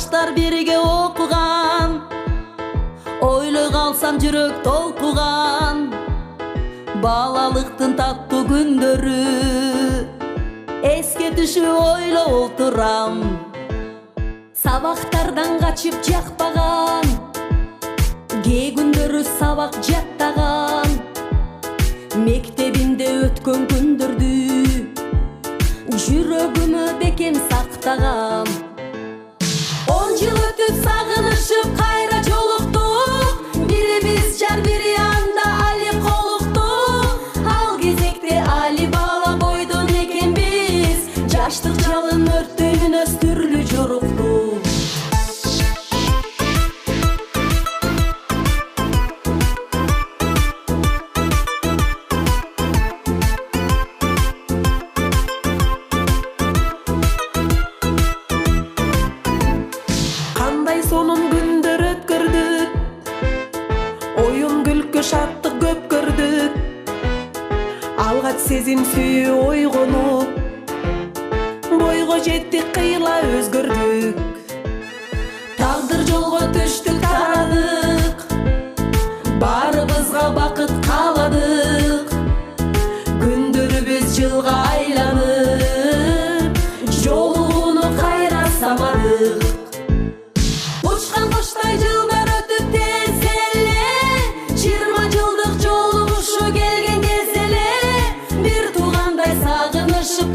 жаштар бирге окуган, ойлой калсам жүрөк толкуган. Балалыктын таттуу күндөрү эске түшүп ойлоп отурам. Сабактардан качып жакпаган, кээ күндөрү сабак жаттаган. Мектебимде өткөн күндөрдү жүрөгүмө бекем сактагам. 10 жыл өтүп сагынышып кайра жолуктук, бирибиз жар бири анда али колуктук. Ал кезекте али бала бойдон экенбиз, жаштык жалын өрттөнүнөз түрлүү жоруктук. Кандай сонун күндөр өткөрдүк, оюн күлкү шаттык көп көрдүк. Алгач сезим сүйүү ойгонуп, бойго жеттик кыйла өзгөрдүк. Тагдыр жолго түштүк тарадык, баарыбызга бакыт кааладык. Күндөрүбүз жылга айланып, жолугууну кайра самадык. Учкан куштай жылдар өтүп тез эле, 20 жылдык жолугушуу келген кез эле, бир туугандай сагынышып